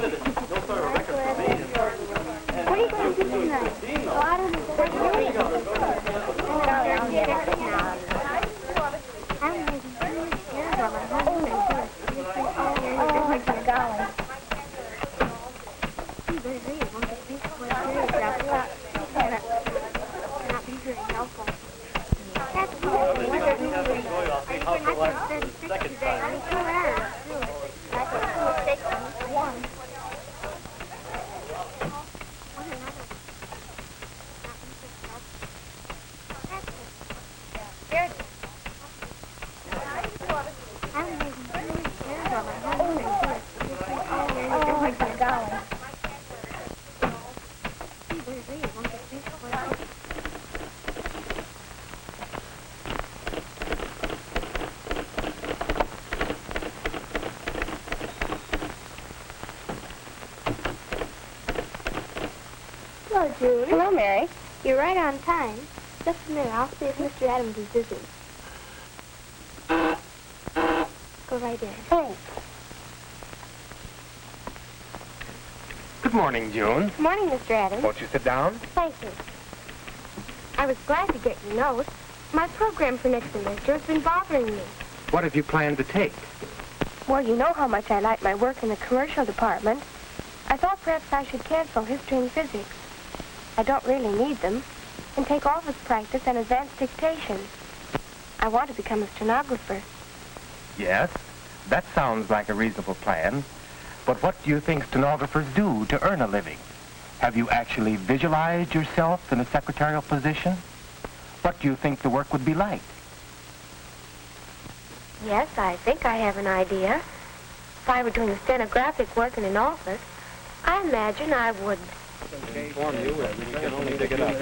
What are you going to do tonight? Oh, I don't know. Hello, Julie. Hello, Mary. You're right on time. Just a minute. I'll see if Mr. Adams is busy. Go right in. Thanks. Good morning, June. Good morning, Mr. Adams. Won't you sit down? Thank you. I was glad to get your note. My program for next semester has been bothering me. What have you planned to take? Well, you know how much I like my work in the commercial department. I thought perhaps I should cancel history and physics. I don't really need them, and take office practice and advanced dictation. I want to become a stenographer. Yes, that sounds like a reasonable plan. But what do you think stenographers do to earn a living? Have you actually visualized yourself in a secretarial position? What do you think the work would be like? Yes, I think I have an idea. If I were doing stenographic work in an office, I imagine I would... Inform you, we can only pick it up.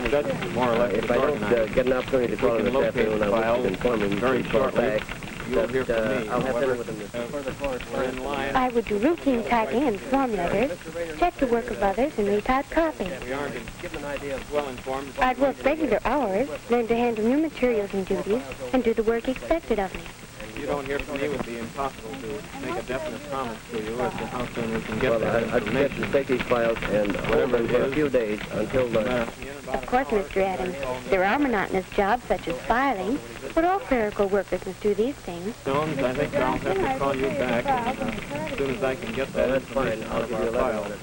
That's more or less if I don't get an opportunity to call him this afternoon, I will inform him very shortly. back. You'll hear from me. I'll have dinner with him. We're in line. I would do routine typing and form letters, check the work of others, and retype copy. We aren't given an idea of well informed. I'd work regular hours, learn to handle new materials and duties, and do the work expected of me. You don't hear from me, it would be impossible to make a definite promise to you as to how soon we can get that I'd suggest you take these files and hold them for a few days until the... Of course, Mr. Adams, there are monotonous jobs such as filing, but all clerical workers must do these things. Jones, I think I'll have to call you back as soon as I can get that. That's fine. I'll give you a letter on it.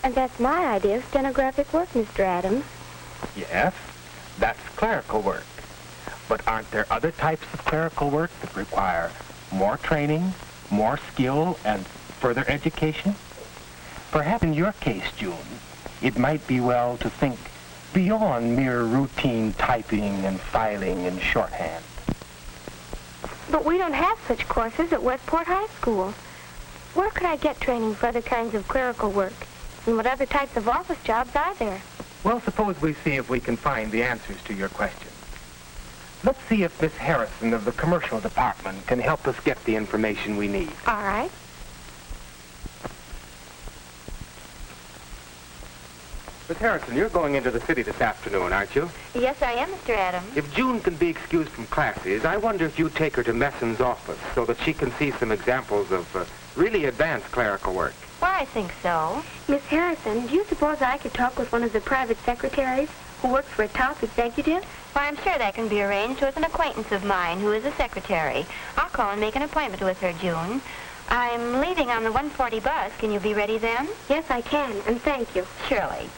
And that's my idea of stenographic work, Mr. Adams. Yes, that's clerical work. But aren't there other types of clerical work that require more training, more skill, and further education? Perhaps in your case, June, it might be well to think beyond mere routine typing and filing and shorthand. But we don't have such courses at Westport High School. Where could I get training for other kinds of clerical work? And what other types of office jobs are there? Well, suppose we see if we can find the answers to your questions. Let's see if Miss Harrison of the commercial department can help us get the information we need. All right. Miss Harrison, you're going into the city this afternoon, aren't you? Yes, I am, Mr. Adams. If June can be excused from classes, I wonder if you'd take her to Messon's office so that she can see some examples of really advanced clerical work. Why, I think so. Miss Harrison, do you suppose I could talk with one of the private secretaries who works for a top executive? Why, I'm sure that can be arranged with an acquaintance of mine who is a secretary. I'll call and make an appointment with her, June. I'm leaving on the 1:40 bus. Can you be ready then? Yes, I can, and thank you. Surely.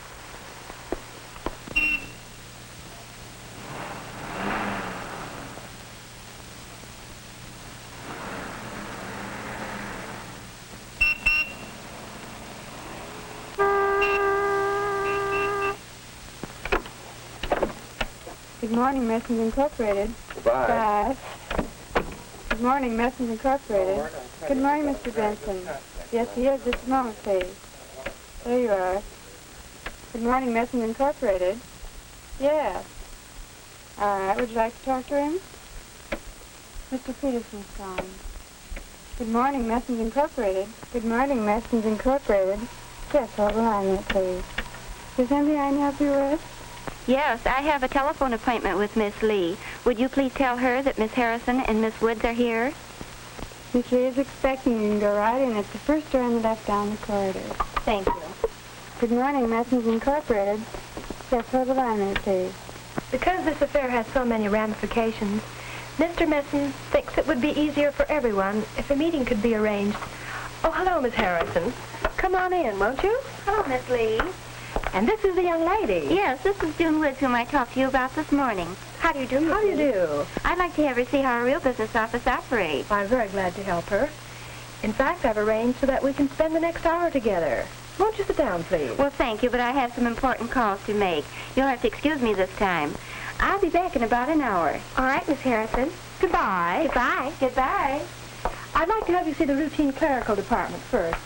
Good morning, Messons Incorporated. Goodbye. Good morning, Messons Incorporated. Good morning, Mr. Benson. Yes, he is. Just a moment, please. There you are. Good morning, Messons Incorporated. Yes. All right. Would you like to talk to him? Mr. Peterson's calling. Good morning, Messons Incorporated. Good morning, Messons Incorporated. Yes, hold the line there, please. Is there anything I can help you with? Yes, I have a telephone appointment with Miss Lee. Would you please tell her that Miss Harrison and Miss Woods are here? Miss Lee is expecting you. You can go right in. It's the first door on the left down the corridor. Thank you. Good morning, Messens Incorporated. Yes, hold the line a minute, please. Because this affair has so many ramifications, Mr. Messon thinks it would be easier for everyone if a meeting could be arranged. Oh, hello, Miss Harrison. Come on in, won't you? Hello, Miss Lee. And this is the young lady. Yes, this is June Woods, whom I talked to you about this morning. How do you do, Miss How do you Lee? do? I'd like to have her see how a real business office operates. I'm very glad to help her. In fact, I've arranged so that we can spend the next hour together. Won't you sit down, please? Well, thank you, but I have some important calls to make. You'll have to excuse me this time. I'll be back in about an hour. All right, Miss Harrison. Goodbye. Goodbye. Goodbye. I'd like to have you see the routine clerical department first.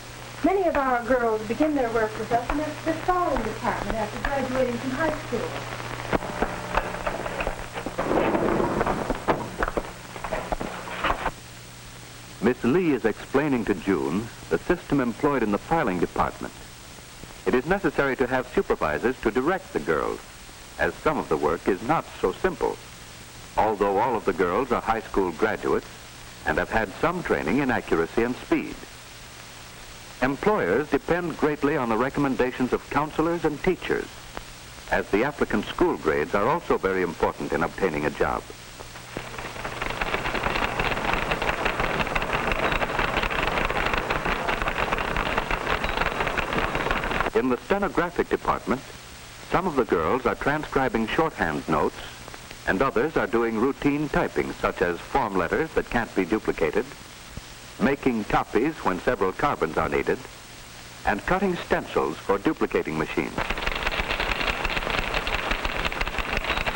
Many of our girls begin their work with us in the stalling department after graduating from high school. Miss Lee is explaining to June the system employed in the filing department. It is necessary to have supervisors to direct the girls, as some of the work is not so simple, although all of the girls are high school graduates and have had some training in accuracy and speed. Employers depend greatly on the recommendations of counselors and teachers, as the applicant's school grades are also very important in obtaining a job. In the stenographic department, some of the girls are transcribing shorthand notes, and others are doing routine typing, such as form letters that can't be duplicated, making copies when several carbons are needed, and cutting stencils for duplicating machines.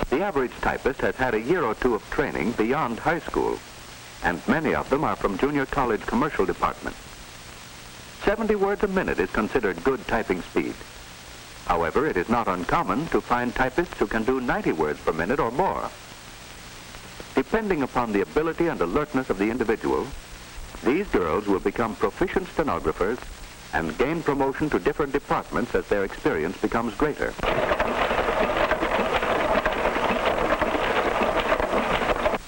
The average typist has had a year or two of training beyond high school, and many of them are from junior college commercial departments. 70 words a minute is considered good typing speed. However, it is not uncommon to find typists who can do 90 words per minute or more. Depending upon the ability and alertness of the individual, these girls will become proficient stenographers and gain promotion to different departments as their experience becomes greater.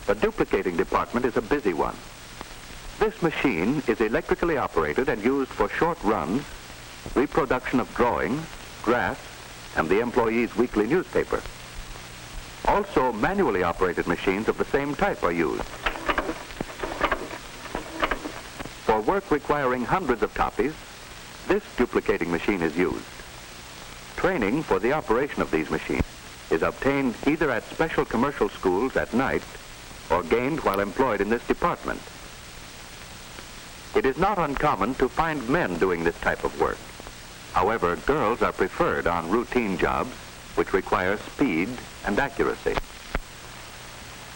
The duplicating department is a busy one. This machine is electrically operated and used for short runs, reproduction of drawings, drafts, and the employee's weekly newspaper. Also, manually operated machines of the same type are used. For work requiring hundreds of copies, this duplicating machine is used. Training for the operation of these machines is obtained either at special commercial schools at night or gained while employed in this department. It is not uncommon to find men doing this type of work. However, girls are preferred on routine jobs which require speed and accuracy.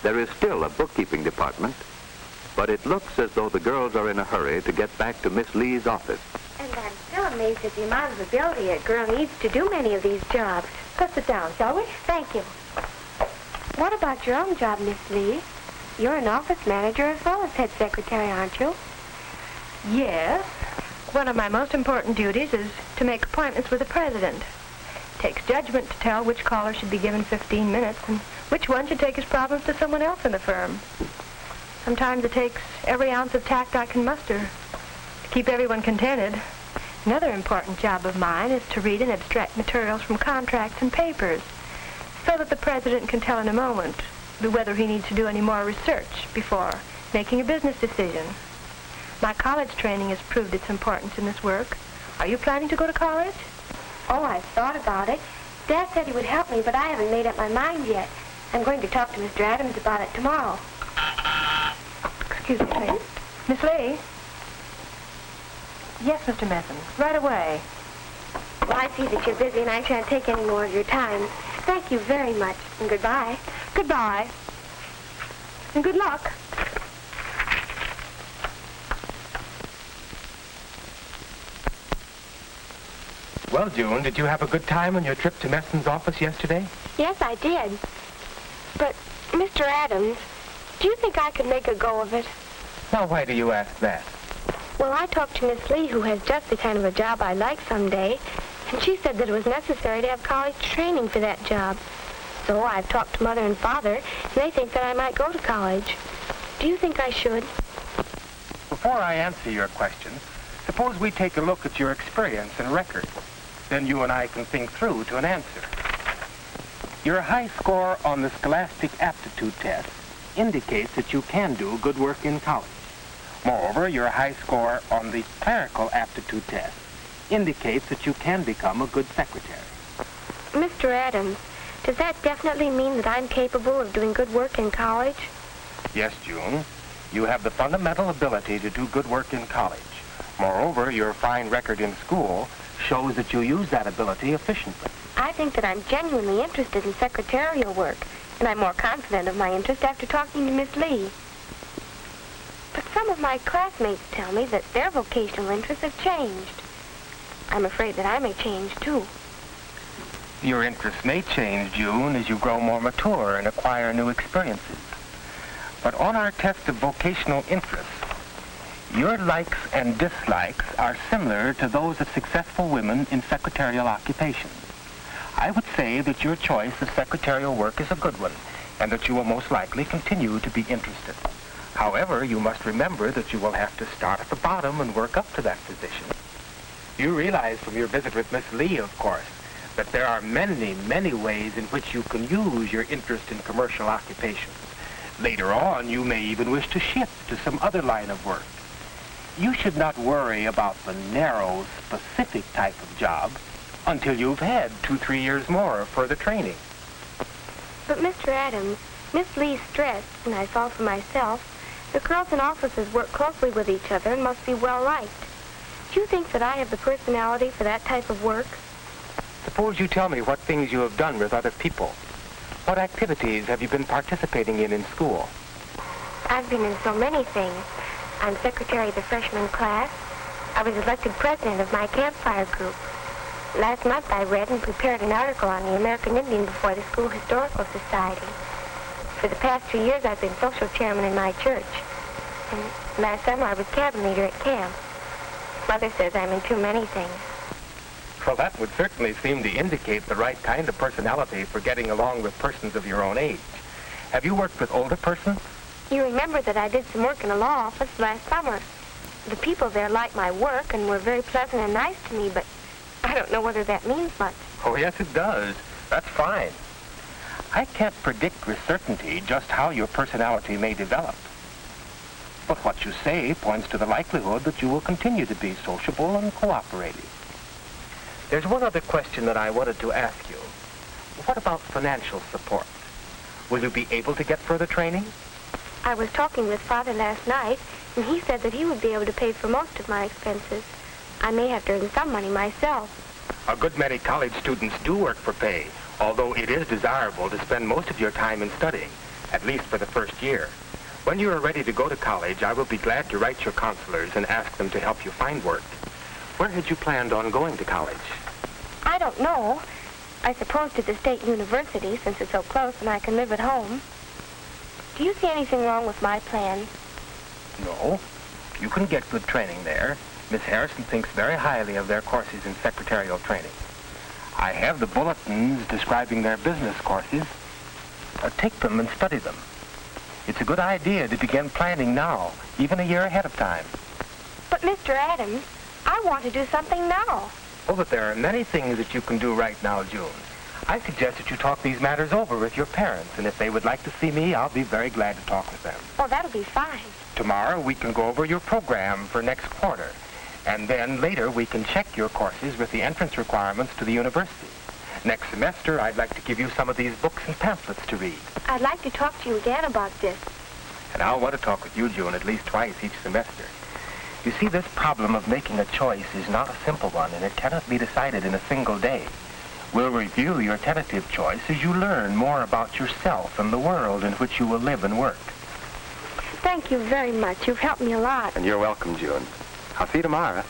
There is still a bookkeeping department, but it looks as though the girls are in a hurry to get back to Miss Lee's office. And I'm still amazed at the amount of ability a girl needs to do many of these jobs. Let's sit down, shall we? Thank you. What about your own job, Miss Lee? You're an office manager as well as head secretary, aren't you? Yes. One of my most important duties is to make appointments with the president. It takes judgment to tell which caller should be given 15 minutes and which one should take his problems to someone else in the firm. Sometimes it takes every ounce of tact I can muster to keep everyone contented. Another important job of mine is to read and abstract materials from contracts and papers so that the president can tell in a moment whether he needs to do any more research before making a business decision. My college training has proved its importance in this work. Are you planning to go to college? Oh, I've thought about it. Dad said he would help me, but I haven't made up my mind yet. I'm going to talk to Mr. Adams about it tomorrow. Excuse me, please. Miss Lee? Yes, Mr. Messon. Right away. Well, I see that you're busy and I shan't take any more of your time. Thank you very much, and goodbye. Goodbye. And good luck. Well, June, did you have a good time on your trip to Messon's office yesterday? Yes, I did. But, Mr. Adams, do you think I could make a go of it? Now, why do you ask that? Well, I talked to Miss Lee, who has just the kind of a job I'd like someday, and she said that it was necessary to have college training for that job. So I've talked to Mother and Father, and they think that I might go to college. Do you think I should? Before I answer your question, suppose we take a look at your experience and record. Then you and I can think through to an answer. Your high score on the Scholastic Aptitude Test indicates that you can do good work in college. Moreover, your high score on the Clerical Aptitude Test indicates that you can become a good secretary. Mr. Adams, does that definitely mean that I'm capable of doing good work in college? Yes, June. You have the fundamental ability to do good work in college. Moreover, your fine record in school shows that you use that ability efficiently. I think that I'm genuinely interested in secretarial work, and I'm more confident of my interest after talking to Miss Lee. But some of my classmates tell me that their vocational interests have changed. I'm afraid that I may change, too. Your interests may change, June, as you grow more mature and acquire new experiences. But on our test of vocational interests, your likes and dislikes are similar to those of successful women in secretarial occupations. I would say that your choice of secretarial work is a good one, and that you will most likely continue to be interested. However, you must remember that you will have to start at the bottom and work up to that position. You realize from your visit with Miss Lee, of course, that there are many, many ways in which you can use your interest in commercial occupations. Later on, you may even wish to shift to some other line of work. You should not worry about the narrow, specific type of job until you've had 2-3 years more of further training. But, Mr. Adams, Miss Lee stressed, and I saw for myself, that girls in offices work closely with each other and must be well-liked. Do you think that I have the personality for that type of work? Suppose you tell me what things you have done with other people. What activities have you been participating in school? I've been in so many things. I'm secretary of the freshman class. I was elected president of my campfire group. Last month I read and prepared an article on the American Indian before the School Historical Society. For the past 2 years I've been social chairman in my church. And last summer I was cabin leader at camp. Mother says I'm in too many things. Well, that would certainly seem to indicate the right kind of personality for getting along with persons of your own age. Have you worked with older persons? You remember that I did some work in a law office last summer. The people there liked my work and were very pleasant and nice to me, but I don't know whether that means much. Oh, yes, it does. That's fine. I can't predict with certainty just how your personality may develop. But what you say points to the likelihood that you will continue to be sociable and cooperative. There's one other question that I wanted to ask you. What about financial support? Will you be able to get further training? I was talking with Father last night, and he said that he would be able to pay for most of my expenses. I may have to earn some money myself. A good many college students do work for pay, although it is desirable to spend most of your time in studying, at least for the first year. When you are ready to go to college, I will be glad to write your counselors and ask them to help you find work. Where had you planned on going to college? I don't know. I suppose to the state university, since it's so close and I can live at home. Do you see anything wrong with my plan? No. You can get good training there. Miss Harrison thinks very highly of their courses in secretarial training. I have the bulletins describing their business courses. Take them and study them. It's a good idea to begin planning now, even a year ahead of time. But, Mr. Adams, I want to do something now. Oh, but there are many things that you can do right now, June. I suggest that you talk these matters over with your parents, and if they would like to see me, I'll be very glad to talk with them. Oh, that'll be fine. Tomorrow, we can go over your program for next quarter, and then later we can check your courses with the entrance requirements to the university. Next semester, I'd like to give you some of these books and pamphlets to read. I'd like to talk to you again about this. And I'll want to talk with you, June, at least twice each semester. You see, this problem of making a choice is not a simple one, and it cannot be decided in a single day. We'll review your tentative choice as you learn more about yourself and the world in which you will live and work. Thank you very much. You've helped me a lot. And you're welcome, June. I'll see you tomorrow.